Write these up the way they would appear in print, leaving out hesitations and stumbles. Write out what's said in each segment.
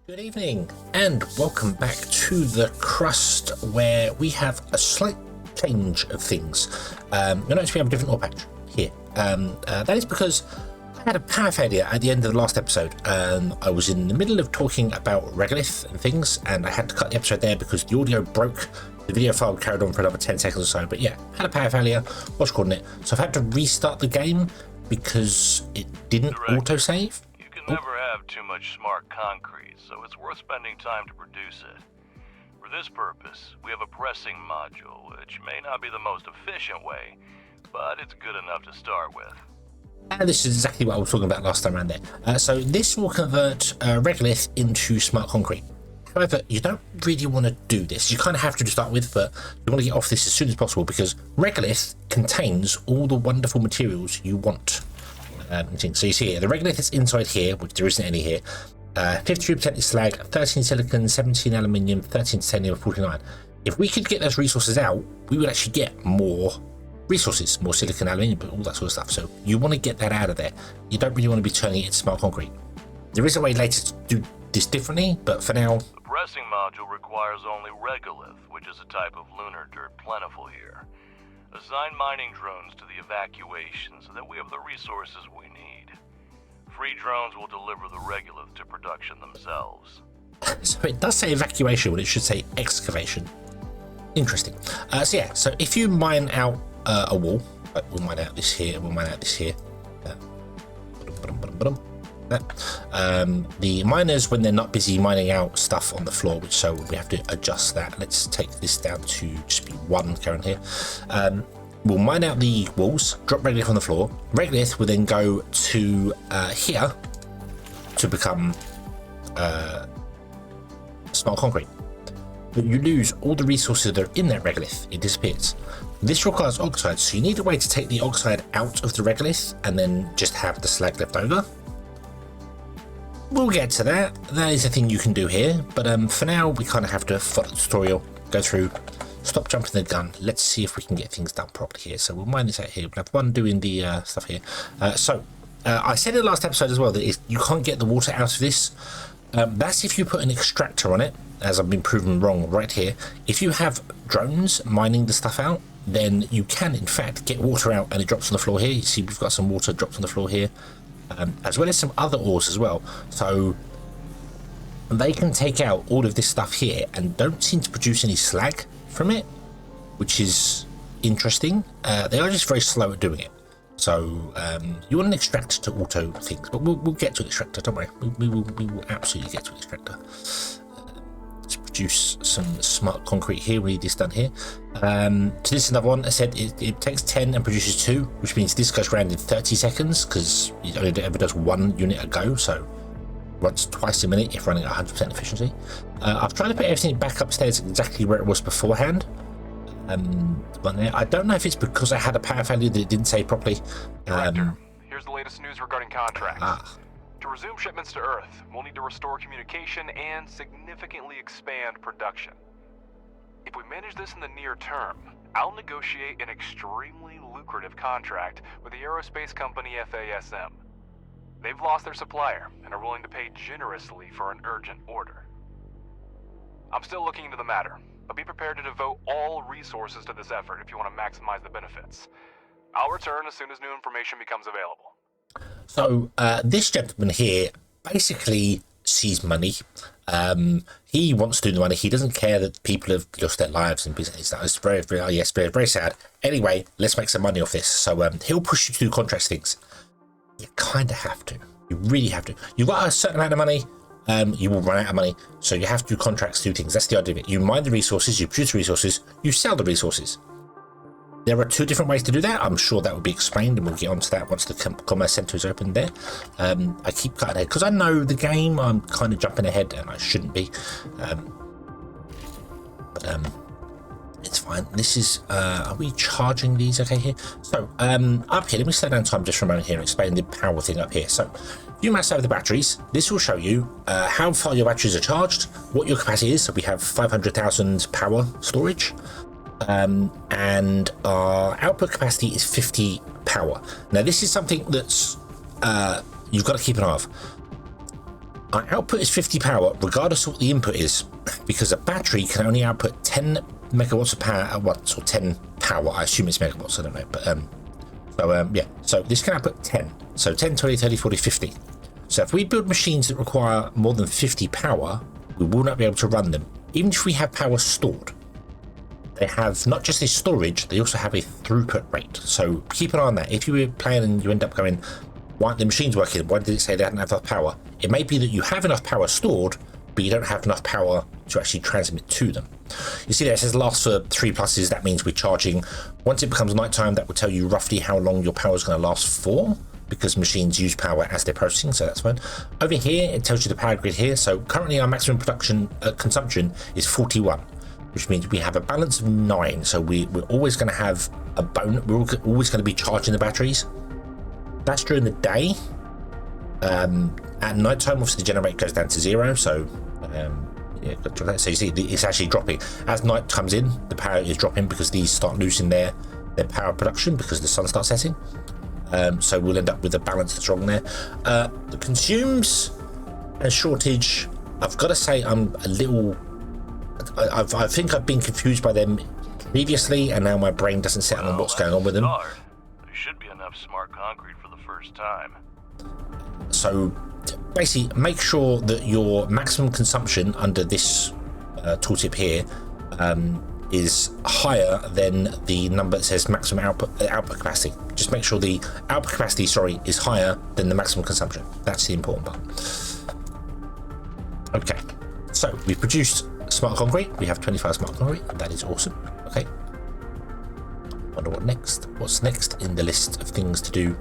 Good evening and welcome back to the Crust, where we have a slight change of things. You'll notice we have a different ore patch here. That is because I had a power failure at the end of the last episode. I was in the middle of talking about regolith and things, and I had to cut the episode there because the audio broke. The video file carried on for another 10 seconds or so, but yeah, had a power failure, was recording it. So I've had to restart the game because it didn't autosave. You can never have too much smart concrete, so it's worth spending time to produce it. For this purpose, we have a pressing module, which may not be the most efficient way, but it's good enough to start with. And this is exactly what I was talking about last time around there. So this will convert regolith into smart concrete. However, you don't really want to do this. You kind of have to start with, but you want to get off this as soon as possible because regolith contains all the wonderful materials you want. So you see here, the regolith is inside here, which there isn't any here. 53% is slag, 13 silicon, 17 aluminium, 13 titanium, 49. If we could get those resources out, we would actually get more resources, more silicon, aluminium, all that sort of stuff. So you want to get that out of there. You don't really want to be turning it into smart concrete. There is a way later to do this differently, but for now... The pressing module requires only regolith, which is a type of lunar dirt plentiful here. Assign mining drones to the evacuation so that we have the resources we need. Free drones will deliver the regolith to production themselves. So it does say evacuation when it should say excavation. Interesting. So if you mine out a wall, we'll mine out this here, we'll mine out this here. The miners, when they're not busy mining out stuff on the floor, which so we have to adjust that. Let's take this down to just be one current here. We'll mine out the walls, drop regolith on the floor. Regolith will then go to here to become smart concrete. But you lose all the resources that are in that regolith. It disappears. This requires oxide, so you need a way to take the oxide out of the regolith and then just have the slag left over. We'll get to that. That is a thing you can do here, but for now we kind of have to follow the tutorial, go through, stop jumping the gun. Let's see if we can get things done properly here. So we'll mine this out here. We'll have one doing the stuff here. I said in the last episode as well that you can't get the water out of this. That's if you put an extractor on it, as I've been proven wrong right here. If you have drones mining the stuff out, then you can in fact get water out and it drops on the floor here. You see we've got some water dropped on the floor here. As well as some other ores as well, so they can take out all of this stuff here and don't seem to produce any slag from it, which is interesting. They are just very slow at doing it, so you want an extractor to auto things, but we'll get to an extractor, don't worry. We will absolutely get to an extractor. Let's produce some smart concrete here. We need this done here. So this is another one. I said it takes 10 and produces 2, which means this goes around in 30 seconds because it only ever does 1 unit a go, so runs twice a minute if running at 100% efficiency. I've tried to put everything back upstairs exactly where it was beforehand. But I don't know if it's because I had a power failure that it didn't save properly. Director, here's the latest news regarding contracts. To resume shipments to Earth, we'll need to restore communication and significantly expand production. If we manage this in the near term, I'll negotiate an extremely lucrative contract with the aerospace company FASM. They've lost their supplier and are willing to pay generously for an urgent order. I'm still looking into the matter, but be prepared to devote all resources to this effort if you want to maximize the benefits. I'll return as soon as new information becomes available. So this gentleman here basically sees money. He wants to do the money. He doesn't care that people have lost their lives and business. It's very, very sad. Anyway, let's make some money off this. So he'll push you to do contract things. You kind of have to. You really have to. You've got a certain amount of money. You will run out of money. So you have to do contracts, do things. That's the idea of it. You mine the resources, you produce the resources, you sell the resources. There are 2 different ways to do that. I'm sure that will be explained, and we'll get onto that once the commerce centre is open there. I keep cutting ahead because I know the game. I'm kind of jumping ahead, and I shouldn't be. It's fine. This is. Are we charging these okay here? So up here, let me slow down time just for a moment here and explain the power thing up here. So if you mouse over the batteries, this will show you how far your batteries are charged, what your capacity is. So we have 500,000 power storage. And our output capacity is 50 power. Now this is something that's you've got to keep an eye of. Our output is 50 power, regardless of what the input is, because a battery can only output 10 megawatts of power at once, or 10 power. I assume it's megawatts, I don't know, but yeah. So this can output 10. So 10, 20, 30, 40, 50. So if we build machines that require more than 50 power, we will not be able to run them, even if we have power stored. They have not just this storage, they also have a throughput rate. So keep an eye on that. If you were playing and you end up going, why aren't the machines working? Why did it say they hadn't have enough power? It may be that you have enough power stored, but you don't have enough power to actually transmit to them. You see there, it says last for 3 pluses. That means we're charging. Once it becomes nighttime, that will tell you roughly how long your power is going to last for, because machines use power as they're processing, so that's fine. Over here, it tells you the power grid here. So currently our maximum production consumption is 41, which means we have a balance of 9. So we're always going to have a bonus. We're always going to be charging the batteries. That's during the day. At night time, obviously the generator goes down to 0. So yeah, so you see it's actually dropping as night comes in. The power is dropping because these start losing their power production because the sun starts setting. So we'll end up with a balance that's wrong there. The consumes and shortage, I've got to say I'm a little. I think I've been confused by them previously, and now my brain doesn't settle on what's going on with them. There should be enough smart concrete for the first time. So basically, make sure that your maximum consumption under this tooltip here is higher than the number that says maximum output capacity. Just make sure the output capacity, is higher than the maximum consumption. That's the important part. Okay, so we've produced smart concrete. We have 25 smart concrete. That is awesome. Okay. Wonder what next? What's next in the list of things to do?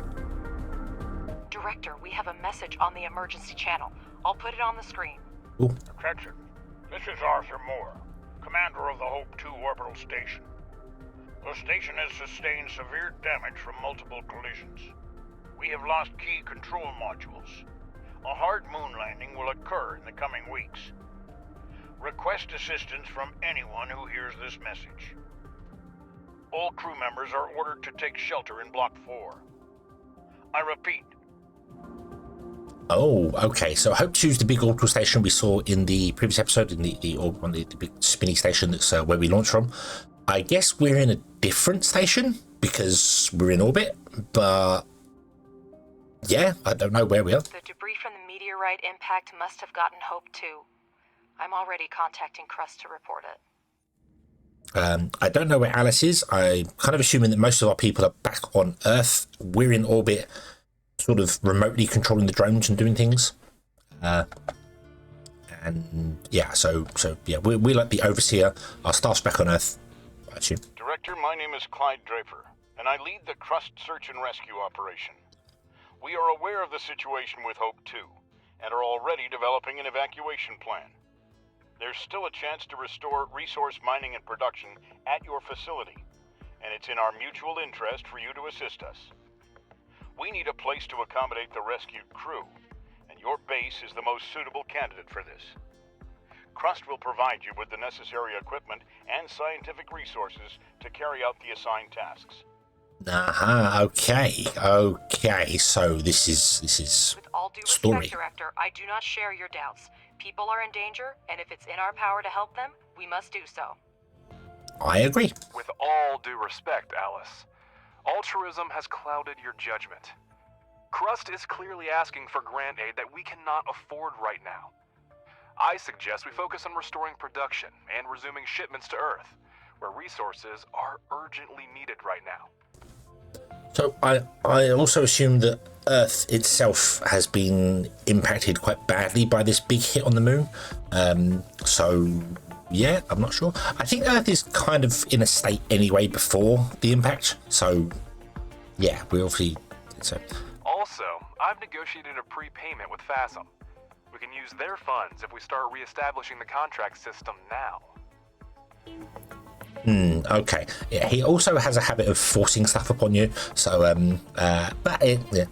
Director, we have a message on the emergency channel. I'll put it on the screen. Ooh. Attention. This is Arthur Moore, commander of the Hope 2 orbital station. The station has sustained severe damage from multiple collisions. We have lost key control modules. A hard moon landing will occur in the coming weeks. Request assistance from anyone who hears this message. All crew members are ordered to take shelter in Block 4. I repeat. Oh, okay. So Hope 2 is the big orbital station we saw in the previous episode, in the big spinny station that's where we launched from. I guess we're in a different station because we're in orbit, but yeah, I don't know where we are. The debris from the meteorite impact must have gotten Hope 2. I'm already contacting Crust to report it. I don't know where Alice is. I'm kind of assuming that most of our people are back on Earth. We're in orbit, sort of remotely controlling the drones and doing things. And yeah, so yeah, we're like the overseer. Our staff's back on Earth, I assume. Director, my name is Clyde Draper, and I lead the Crust search and rescue operation. We are aware of the situation with Hope 2, and are already developing an evacuation plan. There's still a chance to restore resource mining and production at your facility, and it's in our mutual interest for you to assist us. We need a place to accommodate the rescued crew, and your base is the most suitable candidate for this. Crust will provide you with the necessary equipment and scientific resources to carry out the assigned tasks. Okay. So this is With all due story. respect, Director, I do not share your doubts. People are in danger, and if it's in our power to help them, we must do so. I agree. With all due respect, Alice, altruism has clouded your judgment. Crust is clearly asking for grant aid that we cannot afford right now. I suggest we focus on restoring production and resuming shipments to Earth, where resources are urgently needed right now. So I also assume that Earth itself has been impacted quite badly by this big hit on the moon. So yeah, I'm not sure. I think Earth is kind of in a state anyway before the impact. So yeah, we obviously so. Also, I've negotiated a prepayment with FASM. We can use their funds if we start reestablishing the contract system now. Okay. Yeah, he also has a habit of forcing stuff upon you. So,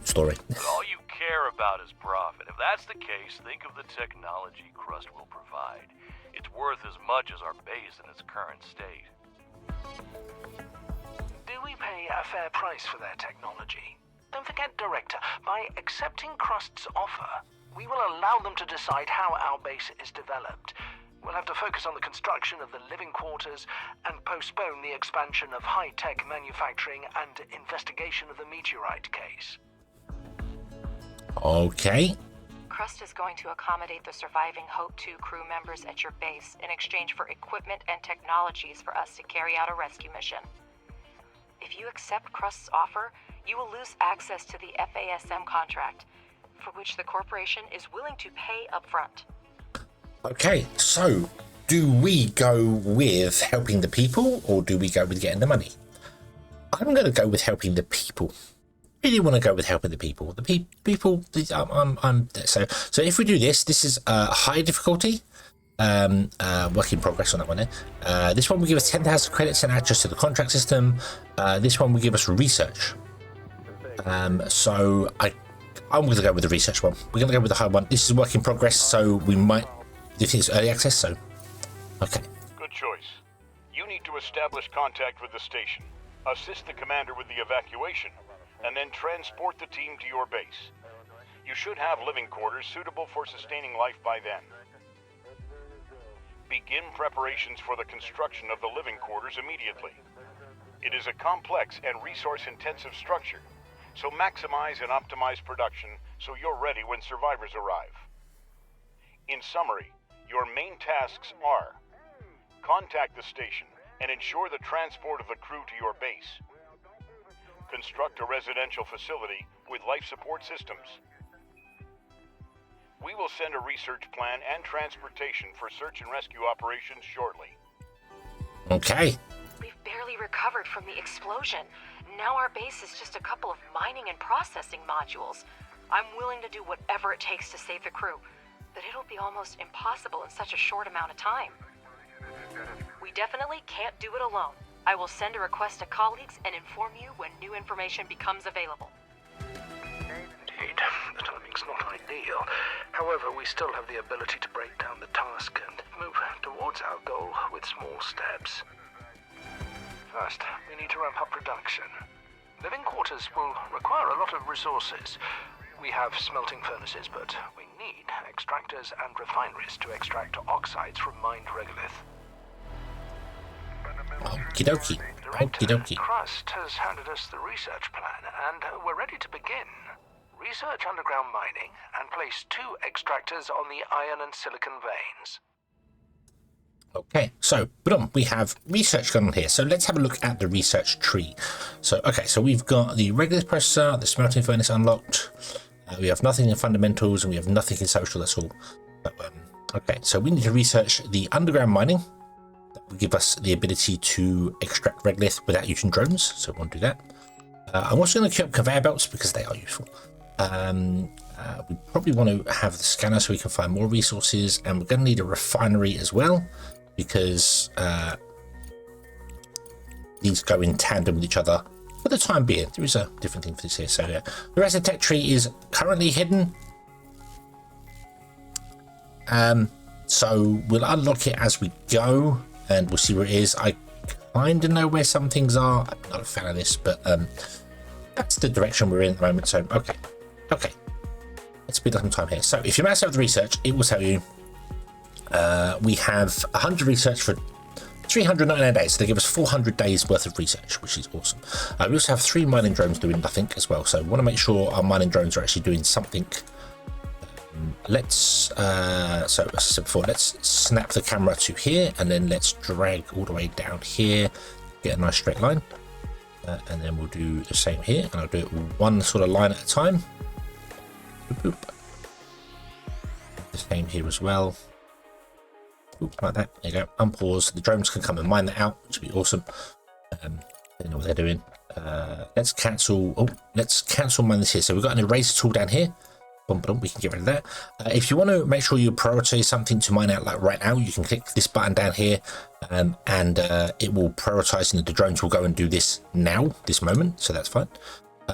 story. But all you care about is profit. If that's the case, think of the technology Crust will provide. It's worth as much as our base in its current state. Do we pay a fair price for their technology? Don't forget, Director, by accepting Crust's offer, We will allow them to decide how our base is developed. We'll have to focus on the construction of the living quarters and postpone the expansion of high-tech manufacturing and investigation of the meteorite case. Okay. Crust is going to accommodate the surviving Hope 2 crew members at your base in exchange for equipment and technologies for us to carry out a rescue mission. If you accept Crust's offer, you will lose access to the FASM contract, for which the corporation is willing to pay upfront. Okay, so do we go with helping the people or do we go with getting the money? I'm going to go with helping the people. Really want to go with helping the people. The people. So if we do this, this is high difficulty. Work in progress on that one there. This one will give us 10,000 credits and access to the contract system. This one will give us research. So I'm going to go with the research one. We're going to go with the high one. This is work in progress, so we might. This is early access, so okay. Good choice. You need to establish contact with the station, assist the commander with the evacuation, and then transport the team to your base. You should have living quarters suitable for sustaining life by then. Begin preparations for the construction of the living quarters immediately. It is a complex and resource-intensive structure, so maximize and optimize production so you're ready when survivors arrive. In summary, your main tasks are: contact the station and ensure the transport of the crew to your base. Construct a residential facility with life support systems. We will send a research plan and transportation for search and rescue operations shortly. Okay. We've barely recovered from the explosion. Now our base is just a couple of mining and processing modules. I'm willing to do whatever it takes to save the crew, but it'll be almost impossible in such a short amount of time. We definitely can't do it alone. I will send a request to colleagues and inform you when new information becomes available. Indeed, the timing's not ideal. However, we still have the ability to break down the task and move towards our goal with small steps. First, we need to ramp up production. Living quarters will require a lot of resources. We have smelting furnaces, but we need extractors and refineries to extract oxides from mined regolith. Okie dokie. Okie dokie. Crust has handed us the research plan, and we're ready to begin. Research underground mining and place 2 extractors on the iron and silicon veins. Okay, so we have research going on here. So let's have a look at the research tree. So okay, so we've got the regolith processor, the smelting furnace unlocked. We have nothing in fundamentals and we have nothing in social. That's all. So, okay, so we need to research the underground mining. That will give us the ability to extract regolith without using drones. So we want to do that. I'm also going to queue up conveyor belts because they are useful. We probably want to have the scanner so we can find more resources, and we're going to need a refinery as well because these go in tandem with each other for the time being. There is a different thing for this here. So yeah, the rest of the tech tree is currently hidden. So we'll unlock it as we go and we'll see where it is. I kind of know where some things are. I'm not a fan of this, but that's the direction we're in at the moment. So okay. Let's speed up some time here. So if you max out the research, it will tell you we have 100 research for 399 days. So they give us 400 days worth of research, which is awesome. We also have 3 mining drones doing nothing as well. So we want to make sure our mining drones are actually doing something. Let's so as I said before, let's snap the camera to here and then let's drag all the way down here, get a nice straight line, and then we'll do the same here, and I'll do it one sort of line at a time. Boop, boop. The same here as well. Boop, like that. There you go. Unpause. The drones can come and mine that out, which would be awesome. They know what they're doing. Let's cancel. Oh, let's cancel mine this here. So we've got an eraser tool down here. We can get rid of that. If you want to make sure you prioritize something to mine out like right now, you can click this button down here and it will prioritize, and the drones will go and do this now, this moment, so that's fine.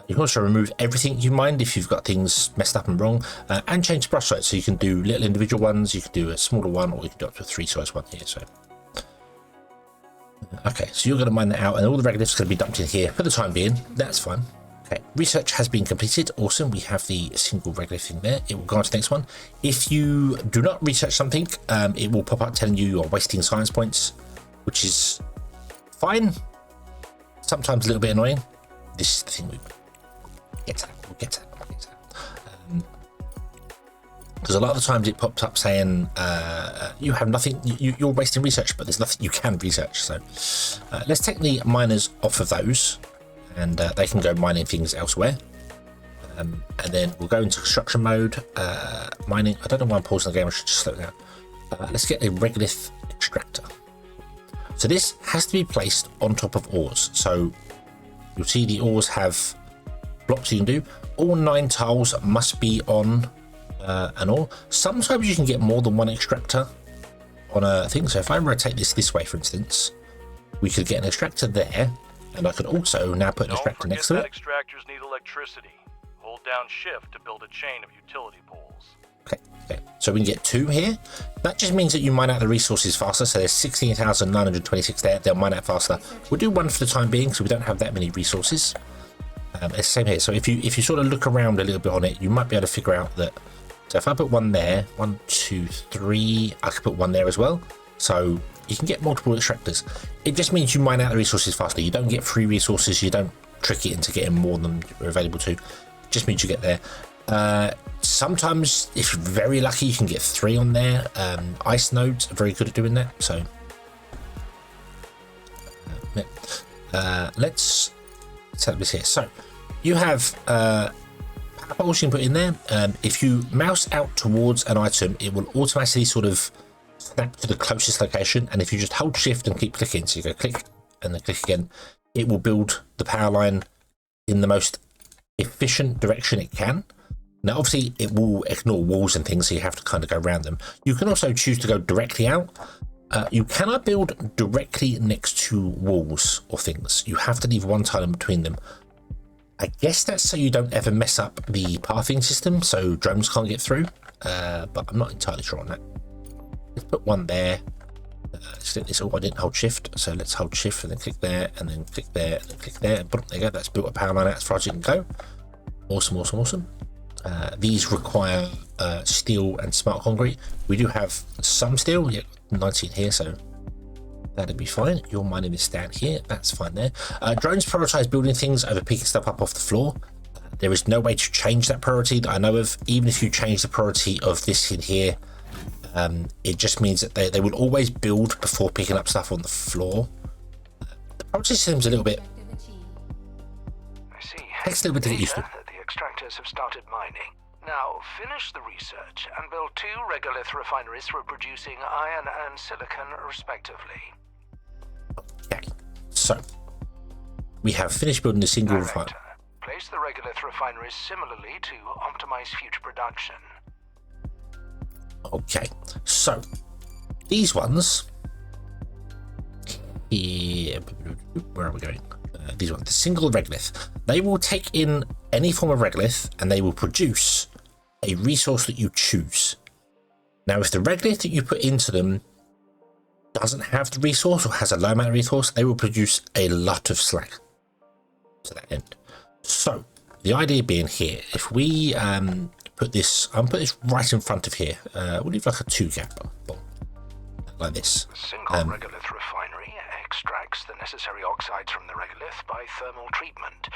You can also remove everything you mined if you've got things messed up and wrong, and change brush size, so you can do little individual ones, you can do a smaller one, or you can do up to a 3 size one here. So okay, so you're going to mine that out and all the regolith's going to be dumped in here for the time being. That's fine. Okay, research has been completed. Awesome. We have the single regolith thing there. It will go on to the next one. If you do not research something, it will pop up telling you you're wasting science points, which is fine. Sometimes a little bit annoying. This is the thing we get to. We'll get to that. Because a lot of the times it pops up saying you have nothing, you're wasting research, but there's nothing you can research. So let's take the miners off of those, and they can go mining things elsewhere. And then we'll go into construction mode, mining. I don't know why I'm pausing the game, I should just slow it down. Let's get a regolith extractor. So this has to be placed on top of ores. So you'll see the ores have blocks you can do. All 9 tiles must be on an ore. Sometimes you can get more than one extractor on a thing. So if I rotate this way, for instance, we could get an extractor there, and I could also now put an extractor next to it. Extractors need electricity. Hold down shift to build a chain of utility poles. Okay, so we can get 2 here. That just means that you mine out the resources faster. So there's 16,926 there. They'll mine out faster. We'll do 1 for the time being, so we don't have that many resources. It's the same here. So if you sort of look around a little bit on it, you might be able to figure out that. So if I put 1 there, 1, 2, 3, I could put 1 there as well. So you can get multiple extractors. It just means you mine out the resources faster. You don't get free resources. You don't trick it into getting more than you're available to. It just means you get there. Sometimes, if you're very lucky, you can get 3 on there. Ice nodes are very good at doing that. So let's set this here. So you have poles you can put in there. If you mouse out towards an item, it will automatically sort of snap to the closest location, and if you just hold shift and keep clicking, so you go click and then click again, it will build the power line in the most efficient direction it can. Now obviously it will ignore walls and things, so you have to kind of go around them. You can also choose to go directly out. You cannot build directly next to walls or things. You have to leave 1 tile in between them. I guess that's so you don't ever mess up the pathing system, so drones can't get through, but I'm not entirely sure on that. Let's put 1 there. I didn't hold shift, so let's hold shift and then click there, and then click there, and then click there, and boom, there you go. That's built a power line out as far as you can go. Awesome, awesome, awesome. These require steel and smart concrete. We do have some steel, yeah, 19 here, so that'd be fine. You're mining this down here, that's fine there. Drones prioritize building things over picking stuff up off the floor. There is no way to change that priority that I know of. Even if you change the priority of this in here, it just means that they will always build before picking up stuff on the floor. The priority system's a little bit... I see. Takes a little bit to get used to. The extractors have started mining. Now, finish the research and build 2 regolith refineries for producing iron and silicon, respectively. Okay, so we have finished building a single refinery. Place the regolith refineries similarly to optimize future production. Okay, so these ones here, where are we going? These ones, the single regolith, they will take in any form of regolith and they will produce a resource that you choose. Now, if the regolith that you put into them doesn't have the resource or has a low amount of resource, they will produce a lot of slag to that end. So the idea being here, if we put this right in front of here, we'll leave like a 2 gap, like this. A single regolith refinery extracts the necessary oxides from the regolith by thermal treatment.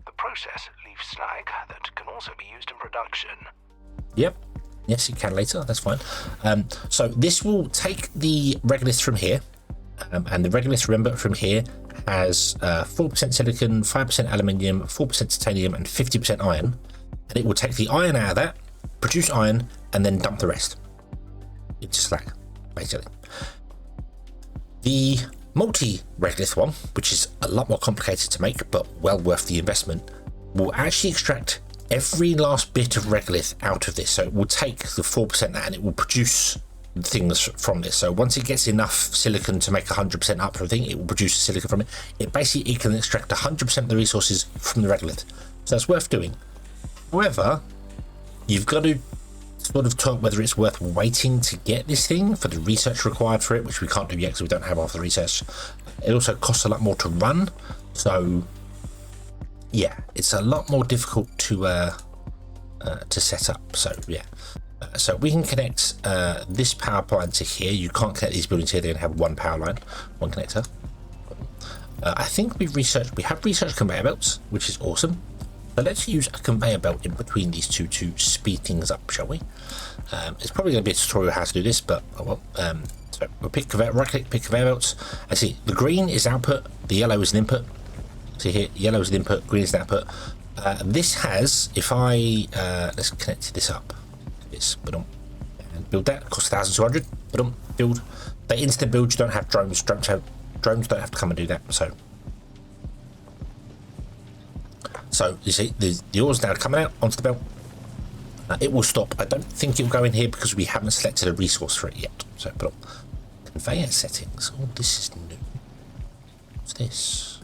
The process leaves slag that can also be used in production. Yep. Yes, it can later. That's fine. So this will take the regolith from here, and the regolith, remember, from here has 4% silicon, 5% aluminium, 4% titanium, and 50% iron. And it will take the iron out of that, produce iron, and then dump the rest into slag, basically. The multi-regolith one, which is a lot more complicated to make, but well worth the investment, will actually extract every last bit of regolith out of this. So it will take the 4% and it will produce things from this. So once it gets enough silicon to make 100% up from thing, it will produce silicon from it. It can extract 100% of the resources from the regolith. So that's worth doing. However, you've got to sort of talk whether it's worth waiting to get this thing for the research required for it, which we can't do yet because we don't have half the research. It also costs a lot more to run, so yeah, it's a lot more difficult to set up. So yeah, so we can connect this power plant to here. You can't connect these buildings here. They're gonna have one power line, one connector. I think we have researched conveyor belts, which is awesome. So let's use a conveyor belt in between these two to speed things up, shall we? It's probably going to be a tutorial how to do this, but oh well. So we'll pick right click, pick conveyor belts. I see the green is output, the yellow is an input. See here, yellow is an input, green is an output. This has, if I let's connect this up, this, and build that. Costs 1,200. Build. They instant build. You don't have drones. Drones don't have to come and do that. So you see the ores now coming out onto the belt. It will stop. I don't think it will go in here because we haven't selected a resource for it yet. So put on conveyor settings. Oh, this is new. What's this?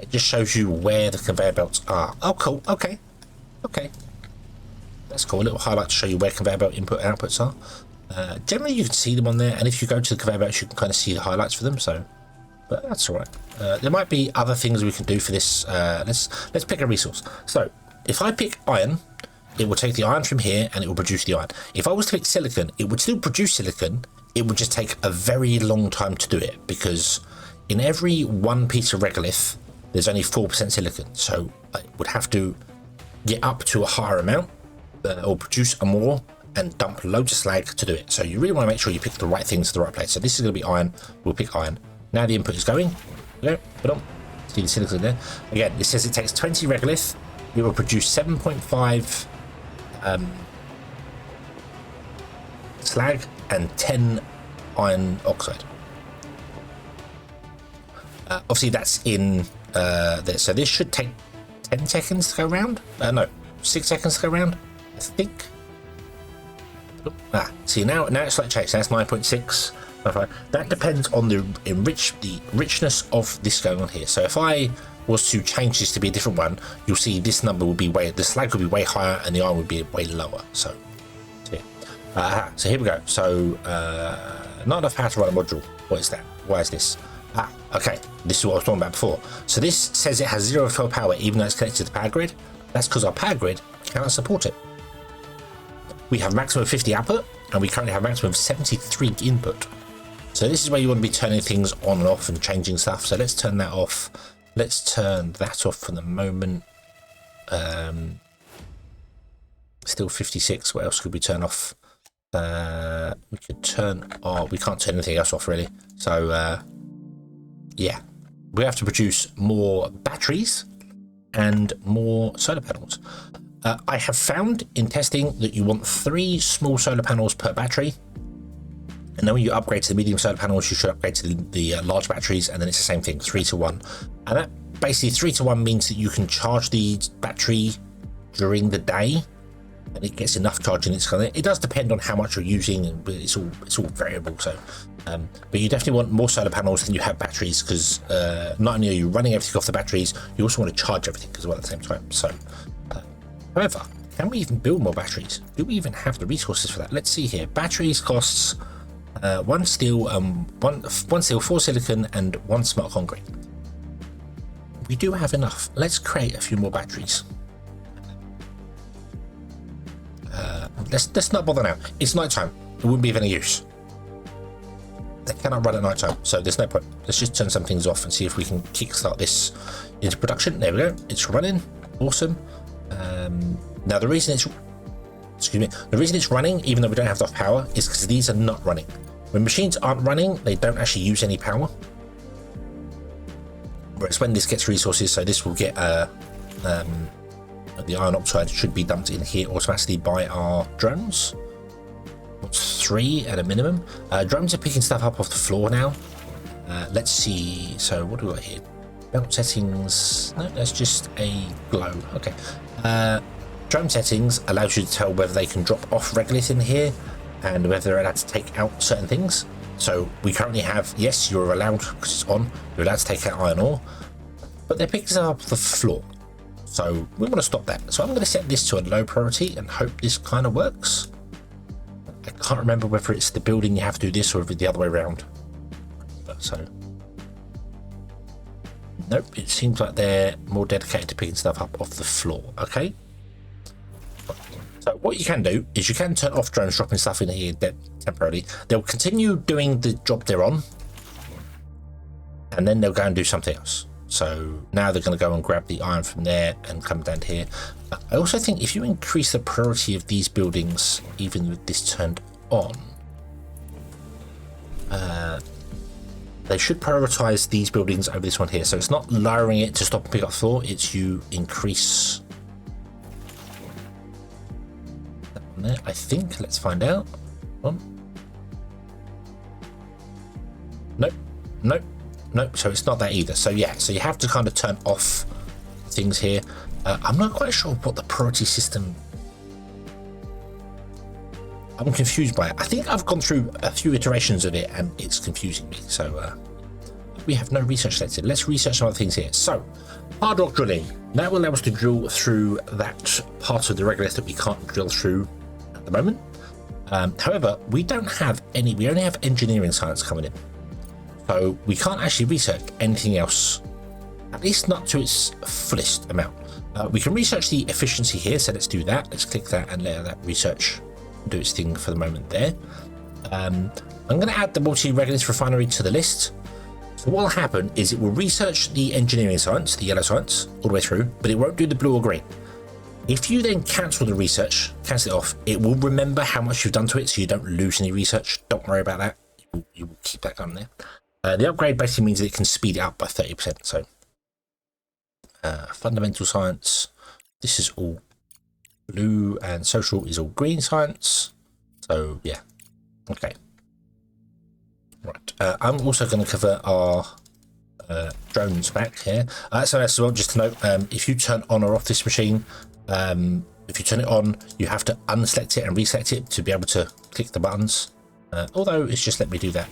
It just shows you where the conveyor belts are. Oh, cool. Okay. That's cool. A little highlight to show you where conveyor belt input and outputs are. Generally, you can see them on there, and if you go to the conveyor belts, you can kind of see the highlights for them. So, but that's all right. There might be other things we can do for this. Let's pick a resource. So, if I pick iron, it will take the iron from here, and it will produce the iron. If I was to pick silicon, it would still produce silicon. It would just take a very long time to do it because in every one piece of regolith, there's only 4% silicon. So I would have to get up to a higher amount or produce a more and dump loads of slag to do it. So you really want to make sure you pick the right things to the right place. So this is going to be iron. We'll pick iron. Now the input is going. There, put on. See the silicon there. Again, it says it takes 20 regolith. It will produce 7.5 slag and 10 iron oxide. Obviously that's in there. So this should take 10 seconds to go round. No, 6 seconds to go round, I think. See now it's like chase. That's 9.6. That depends on the richness of this going on here. So if I was to change this to be a different one, you'll see this number will be the slag will be way higher and the iron would be way lower. So here we go. So not enough power to run a module. What is that? Why is this? Okay, this is what I was talking about before. So this says it has 0 of 12 power even though it's connected to the power grid. That's because our power grid cannot support it. We have maximum 50 output and we currently have maximum 73 input. So this is where you want to be turning things on and off and changing stuff. So let's turn that off. Let's turn that off for the moment. Still 56. What else could we turn off? We could turn off. We can't turn anything else off really. So yeah, we have to produce more batteries and more solar panels. I have found in testing that you want 3 small solar panels per battery. And then when you upgrade to the medium solar panels, you should upgrade to the large batteries, and then it's the same thing, 3 to 1. And that basically 3 to 1 means that you can charge the battery during the day, and it gets enough charging. It does depend on how much you're using, but it's all variable. So, but you definitely want more solar panels than you have batteries, because not only are you running everything off the batteries, you also want to charge everything as well at the same time. So, however, can we even build more batteries? Do we even have the resources for that? Let's see here. Batteries costs 1 steel, 4 silicon, and 1 smart concrete. We do have enough. Let's create a few more batteries. Let's not bother now. It's nighttime. It wouldn't be of any use. They cannot run at nighttime, so there's no point. Let's just turn some things off and see if we can kickstart this into production. There we go. It's running. Awesome. Now the reason it's running, even though we don't have enough power, is because these are not running. When machines aren't running, they don't actually use any power. Whereas when this gets resources, so this will get the iron oxide should be dumped in here automatically by our drones. 3 at a minimum. Drones are picking stuff up off the floor now. Let's see. So what do we got here? Belt settings. No, that's just a glow. Okay. Drone settings allows you to tell whether they can drop off regolith in here and whether they're allowed to take out certain things. So we currently have, yes, you're allowed, because it's on, you're allowed to take out iron ore, but they're picking up the floor. So we want to stop that. So I'm going to set this to a low priority and hope this kind of works. I can't remember whether it's the building you have to do this or if it's the other way around. So Nope, it seems like they're more dedicated to picking stuff up off the floor. Okay. So what you can do is you can turn off drones dropping stuff in here temporarily. They'll continue doing the job they're on, and then they'll go and do something else. So now they're going to go and grab the iron from there and come down here. I also think if you increase the priority of these buildings, even with this turned on, they should prioritize these buildings over this one here. So it's not lowering it to stop and pick up floor, it's you increase that one there, I think. Let's find out. Nope, nope, nope. So it's not that either. So yeah, so you have to kind of turn off things here. I'm not quite sure what the priority system. I'm confused by it. I think I've gone through a few iterations of it and it's confusing me. So we have no research selected. Let's research some other things here. So hard rock drilling. That will allow us to drill through that part of the regolith that we can't drill through at the moment. However, we don't have any. We only have engineering science coming in. So we can't actually research anything else, at least not to its fullest amount. We can research the efficiency here, so let's do that. Let's click that and let that research do its thing for the moment there. I'm going to add the multi-regolith refinery to the list. So what will happen is it will research the engineering science, the yellow science, all the way through, but it won't do the blue or green. If you then cancel the research, cancel it off, it will remember how much you've done to it, so you don't lose any research. Don't worry about that. You will keep that going there. The upgrade basically means that it can speed it up by 30%. So fundamental science, this is all blue, and social is all green science. So yeah, okay. Right, I'm also going to cover our drones back here. So as well, just to note, if you turn on or off this machine, if you turn it on, you have to unselect it and reselect it to be able to click the buttons. Although it's just let me do that.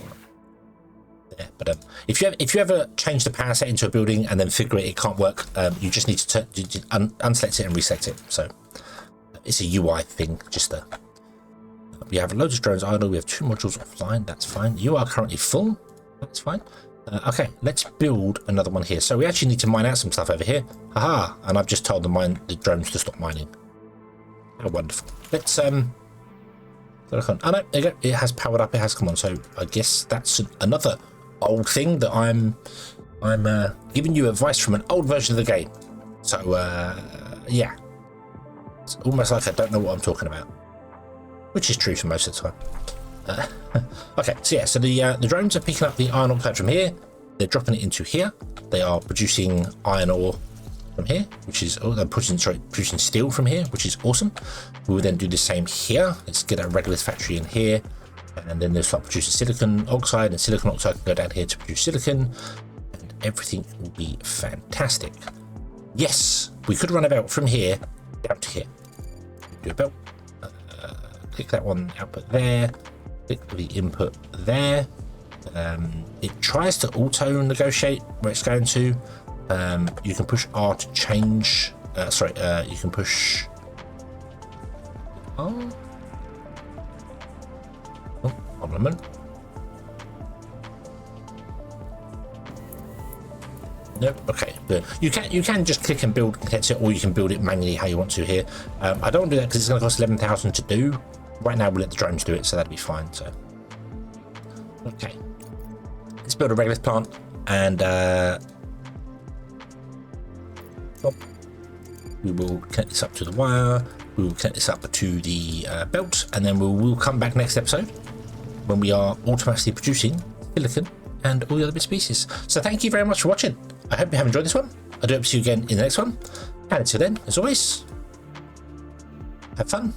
Yeah, but if you ever change the power setting to a building and then figure it can't work, you just need to unselect it and reset it. So it's a UI thing. Just we have loads of drones idle. We have 2 modules offline. That's fine. You are currently full. That's fine. Okay, let's build another one here. So we actually need to mine out some stuff over here. Haha! And I've just told the drones to stop mining. How wonderful. Let's oh no, there you go. It has powered up. It has come on. So I guess that's another old thing that I'm giving you advice from an old version of the game. So yeah, it's almost like I don't know what I'm talking about, which is true for most of the time. Okay, so yeah, so the drones are picking up the iron oxide from here. They're dropping it into here. They are producing iron ore from here, which is they're producing steel from here, which is awesome. We will then do the same here. Let's get a regolith factory in here, and then they'll start producing silicon oxide, and silicon oxide can go down here to produce silicon, and everything will be fantastic. Yes, we could run a belt from here down to here. Do a belt. Click that one output there. Click the input there. It tries to auto negotiate where it's going to. You can push R to change. You can push. Oh, one moment. Nope. Okay. Good. You can just click and build condense it, or you can build it manually how you want to here. I don't want to do that because it's going to cost 11,000 to do. Right now we'll let the drones do it, so that'll be fine. So okay, let's build a regolith plant, and we will connect this up to the wire. We will connect this up to the belt, and then we'll come back next episode when we are automatically producing silicon and all the other bits and pieces. So thank you very much for watching. I hope you have enjoyed this one. I do hope to see you again in the next one. And until then, as always, have fun.